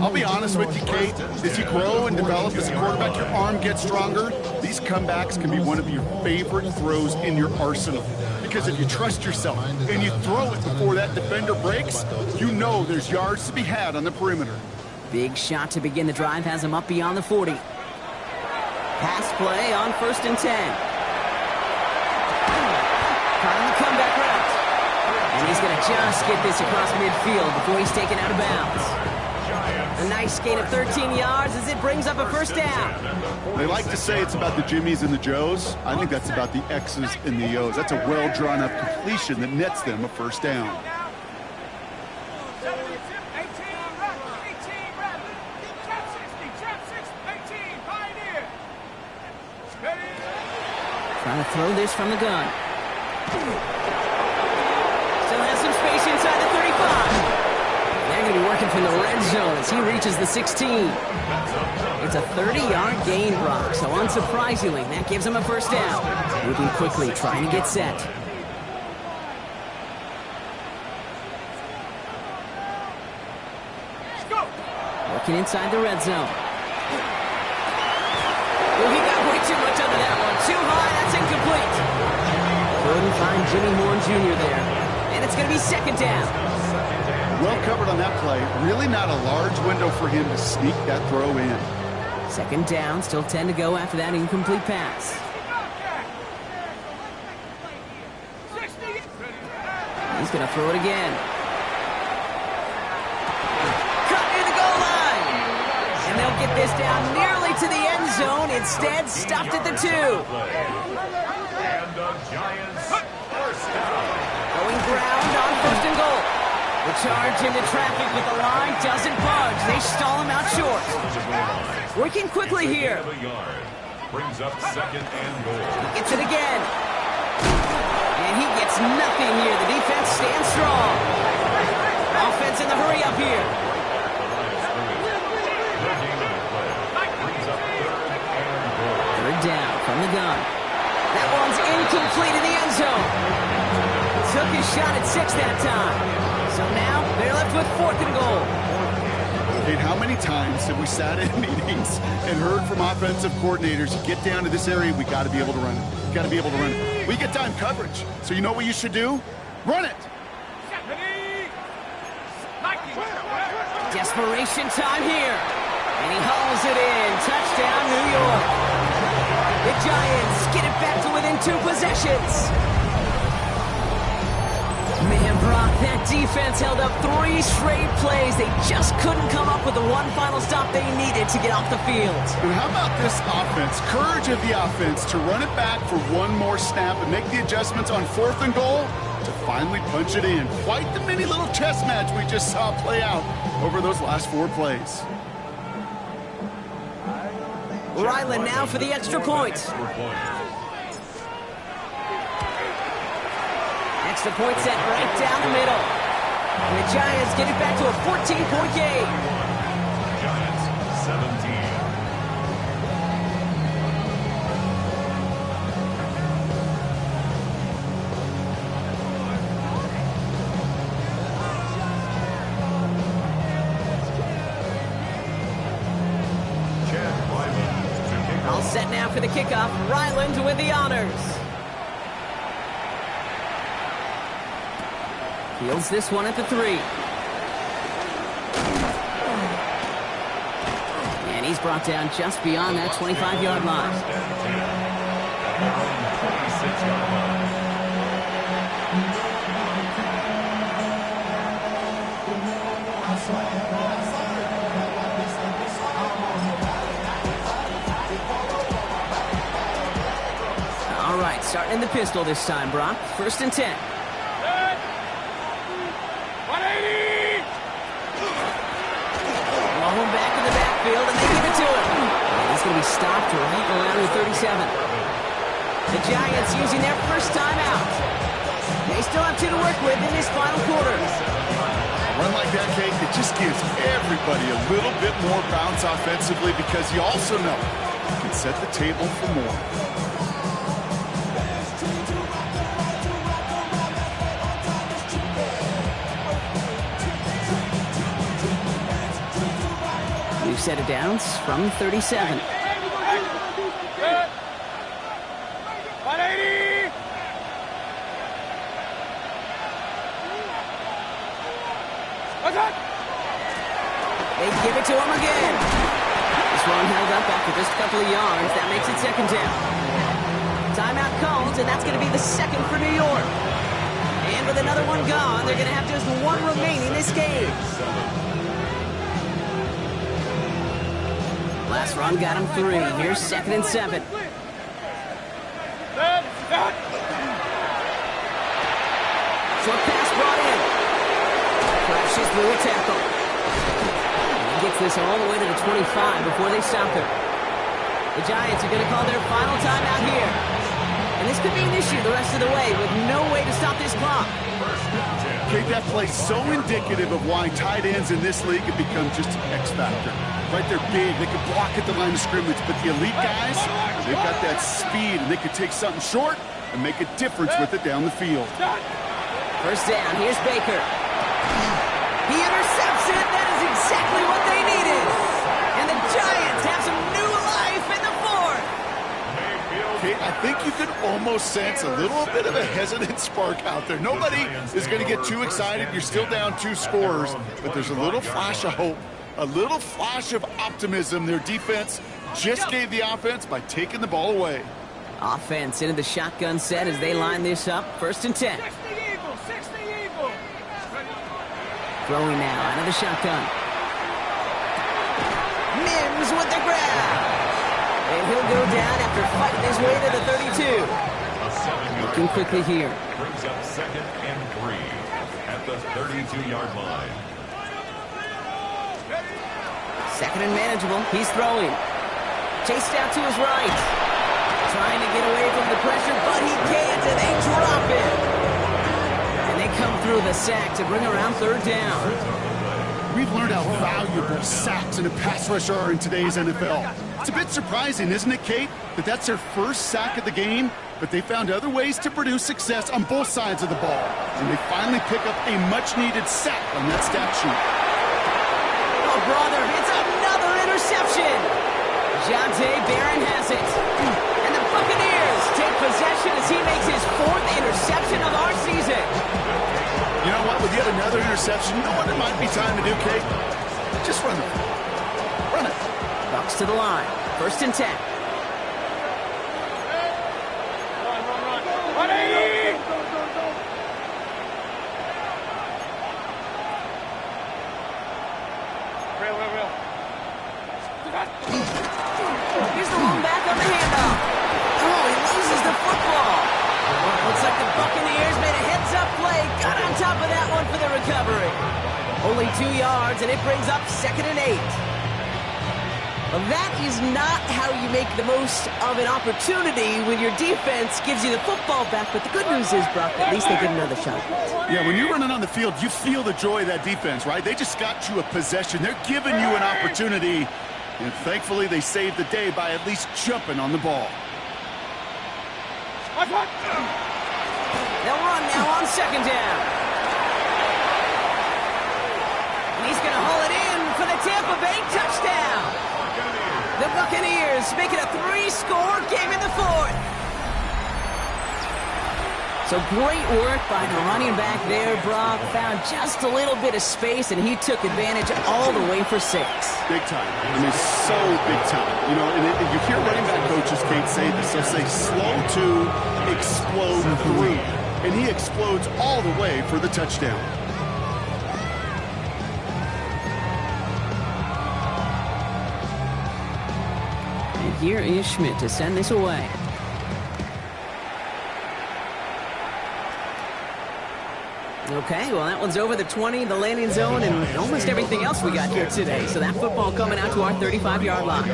C: I'll be honest with you, Kate. As you grow and develop as a quarterback, your arm gets stronger. These comebacks can be one of your favorite throws in your arsenal. Because if you trust yourself and you throw it before that defender breaks, you know there's yards to be had on the perimeter.
A: Big shot to begin the drive has him up beyond the 40. Pass play on 1st and 10. Caught on the comeback route. And he's going to just get this across midfield before he's taken out of bounds. A nice gain of 13 yards as it brings up a first down.
C: They like to say it's about the Jimmies and the Joes. I think that's about the X's and the O's. That's a well-drawn-up completion that nets them a first down.
A: Trying to throw this from the gun. Still has some space inside the 35. They're going to be working from the red zone as he reaches the 16. It's a 30-yard gain, Brock, so unsurprisingly, that gives him a first down. Moving quickly, trying to get set. Working inside the red zone. Oh, he got way too much under that one. Too high, that's incomplete. Couldn't find Jimmy Horn Jr. there. And it's going to be second down.
C: Well covered on that play. Really not a large window for him to sneak that throw in.
A: Second down, still 10 to go after that incomplete pass. He's going to throw it again. Cut near the goal line. And they'll get this down nearly to the end zone. Instead, stopped at the 2.
D: And the Giants first down.
A: Going ground on 1st and goal. The charge into traffic, but the line doesn't budge. They stall him out short. Working quickly here.
D: Brings up second and goal.
A: Gets it again. And he gets nothing here. The defense stands strong. Offense in the hurry up here. Third down from the gun. That one's incomplete in the end zone. Took his shot at 6 that time. So now they're left with 4th and goal.
C: Kate, how many times have we sat in meetings and heard from offensive coordinators, get down to this area, we got to be able to run it. Got to be able to run it. We get time coverage. So you know what you should do? Run it.
A: Desperation time here. And he hauls it in. Touchdown, New York. The Giants get it back to within 2 possessions. Man, Brock, that defense held up 3 straight plays. They just couldn't come up with the one final stop they needed to get off the field.
C: And how about this offense? Courage of the offense to run it back for one more snap and make the adjustments on 4th and goal to finally punch it in. Quite the mini little chess match we just saw play out over those last 4 plays.
A: Ryland now for the extra point. Extra point set right down the middle. And the Giants get it back to a 14-point game.
D: Giants 17.
A: Set now for the kickoff. Ryland with the honors. Fields this one at the 3. And he's brought down just beyond that 25-yard line. All right, starting in the pistol this time, Brock. 1st and 10.
B: 180!
A: Rolling back in the backfield, and they give it to him. And he's going to be stopped right around the 37. The Giants using their first timeout. They still have 2 to work with in this final quarter.
C: A run like that, Kate, it just gives everybody a little bit more bounce offensively because you also know you can set the table for more.
A: We've set it down from 37.
B: 180!
A: They give it to him again. This one held up after just a couple of yards. That makes it 2nd down. Timeout called, and that's going to be the 2nd for New York. And with another one gone, they're going to have just 1 remaining this game. Last run got him 3. Here's 2nd and 7. Short pass brought in. Crashes through a tackle. And he gets this all the way to the 25 before they stop him. The Giants are going to call their final timeout here. And this could be an issue the rest of the way with no way to stop this clock.
C: Kate, that play so indicative of why tight ends in this league have become just an X factor. Right, they're big, they can block at the line of scrimmage, but the elite guys, they've got that speed, and they can take something short and make a difference with it down the field.
A: 1st down, here's Baker. He intercepts it, that is exactly what they needed. And the Giants have some new life in the 4th.
C: Kate, I think you can almost sense a little bit of a hesitant spark out there. Nobody is going to get too excited. You're still down 2 scores, but there's a little flash of hope. A little flash of optimism. Their defense just gave the offense by taking the ball away.
A: Offense into the shotgun set as they line this up. 1st and 10.
B: 60 Eagle! 60 Eagle!
A: Throwing now out of the shotgun. Mims with the grab. And he'll go down after fighting his way to the 32. Looking quickly here.
D: Brings up 2nd and 3 at the 32-yard line.
A: 2nd and manageable. He's throwing. Chased out to his right. Trying to get away from the pressure, but he can't, and they drop it. And they come through the sack to bring around 3rd down.
C: We've learned how valuable sacks and a pass rush are in today's NFL. It's a bit surprising, isn't it, Kate, that that's their first sack of the game, but they found other ways to produce success on both sides of the ball. And they finally pick up a much-needed sack on that stat sheet.
A: Oh, brother, it's another interception. Jonte Barron has it. And the Buccaneers take possession as he makes his 4th interception of our season.
C: You know what? With yet another interception, you know what it might be time to do, Kate? Just run it. Run it.
A: Bucs to the line. 1st and 10.
B: Run, 180! Real.
A: Here's the one back on the handoff. Oh, he loses the football. Looks like the Buccaneers made a heads-up play. Got on top of that one for the recovery. Only 2 yards, and it brings up 2nd and 8. Well, that is not how you make the most of an opportunity when your defense gives you the football back. But the good news is, Brock, at least they get another shot.
C: Yeah, when you're running on the field, you feel the joy of that defense, right? They just got you a possession. They're giving you an opportunity. And thankfully, they saved the day by at least jumping on the ball.
A: They'll run now on 2nd down. And he's going to haul it in for the Tampa Bay touchdown. The Buccaneers make it a 3-score 4th. So great work by the running back there, Brock. Found just a little bit of space, and he took advantage all the way for 6.
C: Big time. I mean, so big time. You know, and you hear running back coaches, Kate, say this. They'll say slow to explode through. And he explodes all the way for the touchdown.
A: And here is Schmidt to send this away. Okay, well, that one's over the 20, the landing zone, and almost everything else we got here today. So that football coming out to our 35-yard line.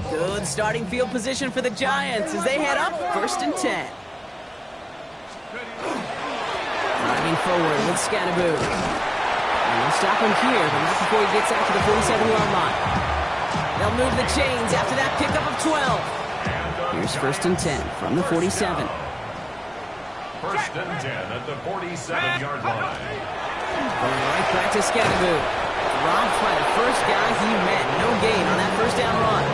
A: Good starting field position for the Giants as they head up 1st and 10. Driving forward with Scatterboot. And they'll stop him here, but not before he gets out to the 47-yard line. They'll move the chains after that pickup of 12. Here's 1st and 10 from the 47.
D: 1st and 10 at the 47-yard line.
A: Going right back to Scatterboot. Dropped by the first guy he met. No gain on that first down run.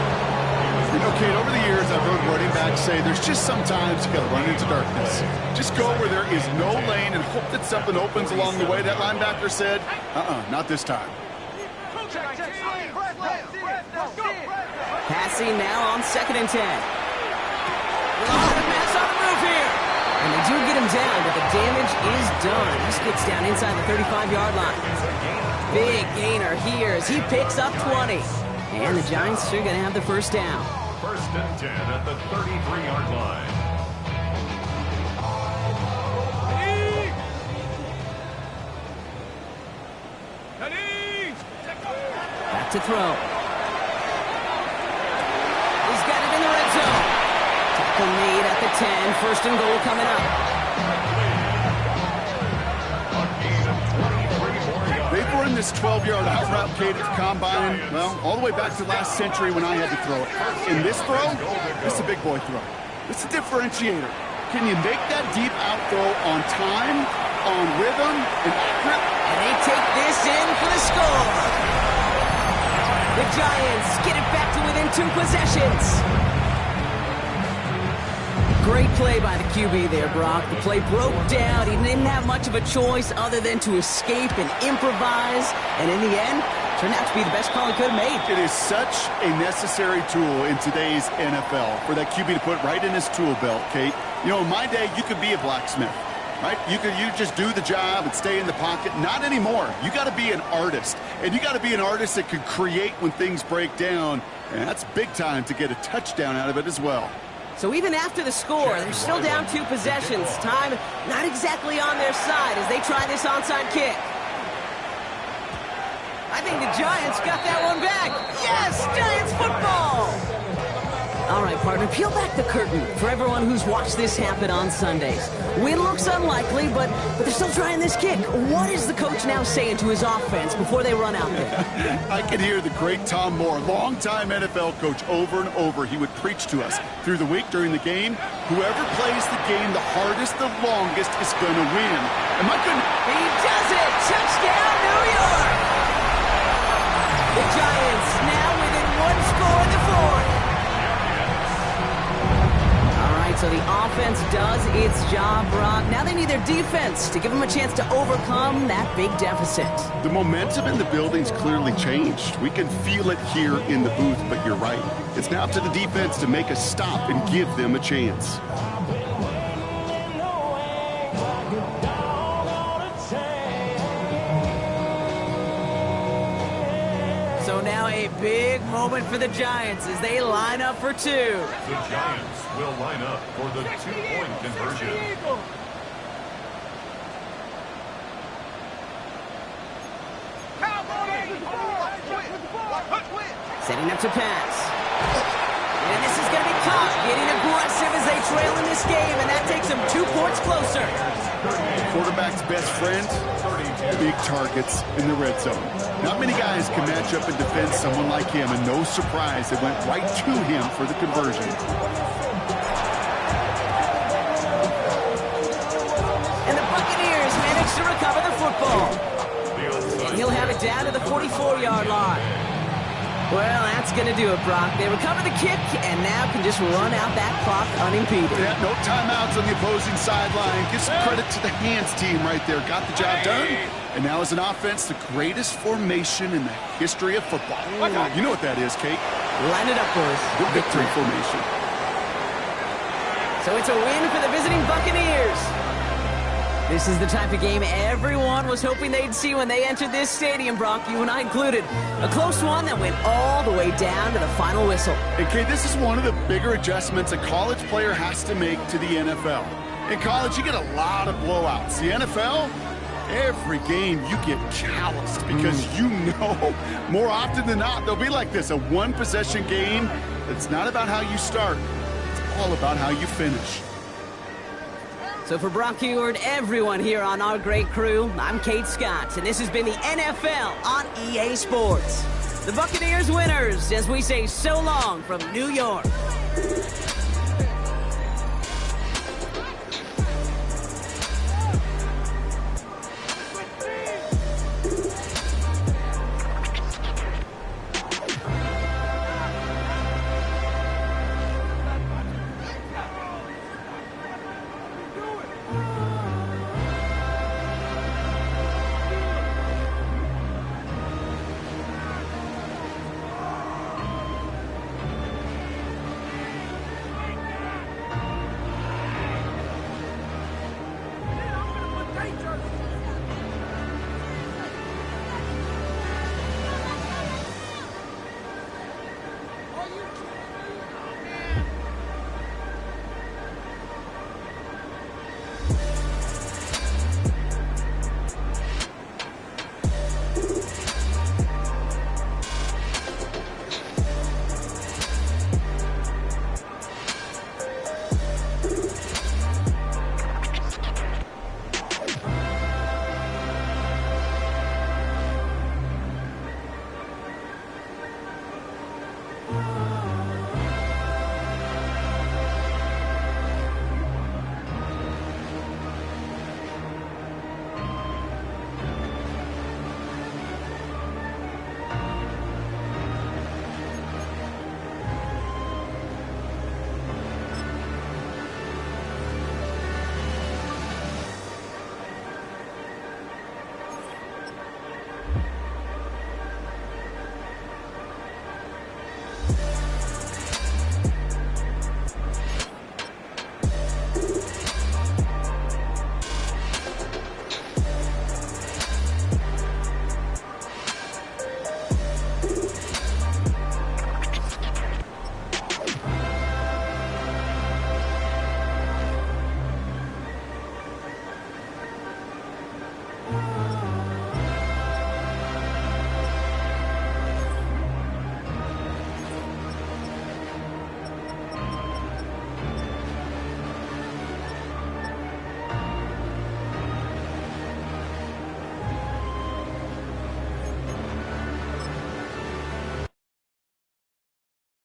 C: You know, Kate, over the years, I've heard running backs say there's just sometimes you got to run into darkness. Just go where there is no lane and hope that something opens along the way. That linebacker said, not this time.
A: Passing now on 2nd and 10. A lot of pass on the move here. And they do get him down, but the damage is done. This gets down inside the 35-yard line. Big gainer here as he picks up 20. And the Giants are going to have the first down.
D: 1st and 10 at the 33-yard line.
A: Back to throw. He's got it in the red zone. Tackle made at the 10. 1st and goal coming up.
C: They've run this 12-yard out route, Kate, at the combine, well, all the way back to last century when I had to throw it. In this throw, it's a big boy throw. It's a differentiator. Can you make that deep out throw on time, on rhythm, and accurate?
A: And they take this in for the score. The Giants get it back to within 2 possessions. Great play by the QB there, Brock. The play broke down. He didn't have much of a choice other than to escape and improvise. And in the end, turned out to be the best call he could have made.
C: It is such a necessary tool in today's NFL for that QB to put right in his tool belt, Kate. You know, in my day, you could be a blacksmith, right? You just do the job and stay in the pocket. Not anymore. You got to be an artist. And you got to be an artist that can create when things break down. And that's big time to get a touchdown out of it as well.
A: So even after the score, they're still down 2 possessions. Time not exactly on their side as they try this onside kick. I think the Giants got that one back. Yes, Giants football! All right, partner, peel back the curtain for everyone who's watched this happen on Sundays. Win looks unlikely, but they're still trying this kick. What is the coach now saying to his offense before they run out there?
C: I can hear the great Tom Moore, longtime NFL coach, over and over. He would preach to us through the week during the game. Whoever plays the game the hardest, the longest, is going to win. Am I going to...
A: He does it! Touchdown, New York! The Giants now within 1 score in the 4th. So the offense does its job, Brock. Now they need their defense to give them a chance to overcome that big deficit.
C: The momentum in the building's clearly changed. We can feel it here in the booth, but you're right. It's now up to the defense to make a stop and give them a chance.
A: So now a big moment for the Giants as they line up for 2.
D: The Giants will line up for the 2-point conversion.
A: Setting up to pass. And this is going to be caught. Getting aggressive as they trail in this game, and that takes them 2 points closer.
C: Quarterback's best friend, big targets in the red zone. Not many guys can match up and defend someone like him, and no surprise, they went right to him for the conversion.
A: football. And he'll have it down to the 44-yard line. Well, that's going to do it, Brock. They recover the kick and now can just run out that clock unimpeded.
C: Yeah, no timeouts on the opposing sideline. Give some credit to the hands team right there. Got the job done. And now as an offense, the greatest formation in the history of football. You know what that is, Kate.
A: Line it up, boys.
C: The victory formation.
A: So it's a win for the visiting Buccaneers. This is the type of game everyone was hoping they'd see when they entered this stadium, Brock, you and I included. A close one that went all the way down to the final whistle.
C: And Kate, this is one of the bigger adjustments a college player has to make to the NFL. In college, you get a lot of blowouts. The NFL, every game you get calloused because you know more often than not they'll be like this, a one-possession game. It's not about how you start. It's all about how you finish.
A: So for Brock Huard, everyone here on our great crew, I'm Kate Scott, and this has been the NFL on EA Sports. The Buccaneers winners, as we say so long from New York.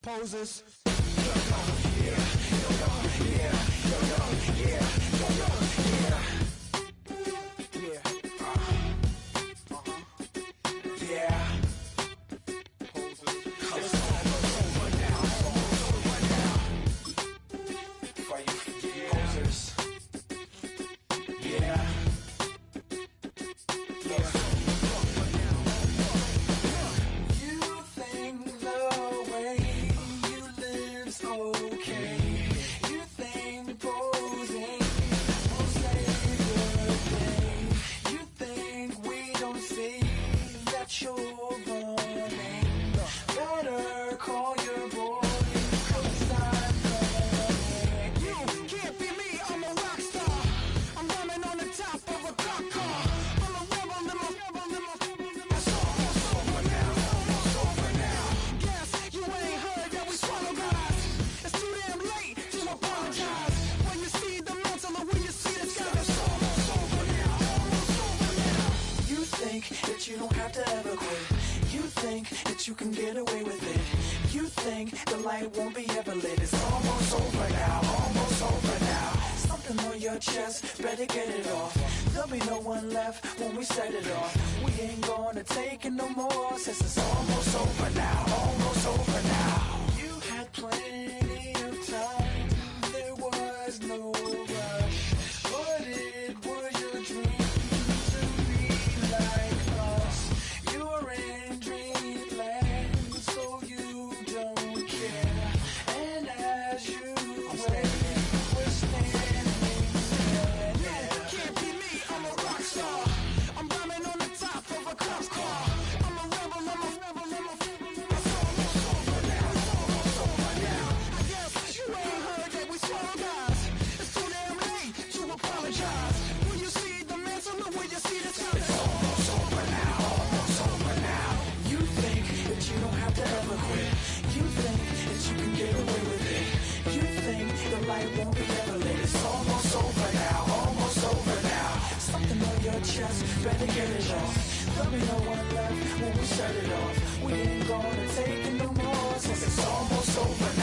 F: Poses. You don't have to ever quit. You think that you can get away with it. You think the light won't be ever lit. It's almost over now, almost over now. Something on your chest, better get it off. There'll be no one left when we set it off. We ain't gonna take it no more, since it's almost over now, almost over now. You had plenty of time, there was no rush, but it was your dream to be like us. You're in dreamland, so you don't care. And as you wait, we're standing there. Can't be me, I'm a rock star. I'm rhyming on the top of a cop's car. I'm a rebel, I'm a rebel, I'm a rebel. It's almost over now, it's almost over now. I guess you ain't heard that we swallow guys. It's too damn late to apologize. When you see the mantle, look where you see the sun. It's almost over now, almost over now. You think that you don't have to ever quit. You think that you can get away with it. You think the light won't be ever lit. It's almost over now, almost over now. Something on your chest, better get it off. There'll be no one left when we set it off. We ain't gonna take it no more, since it's almost over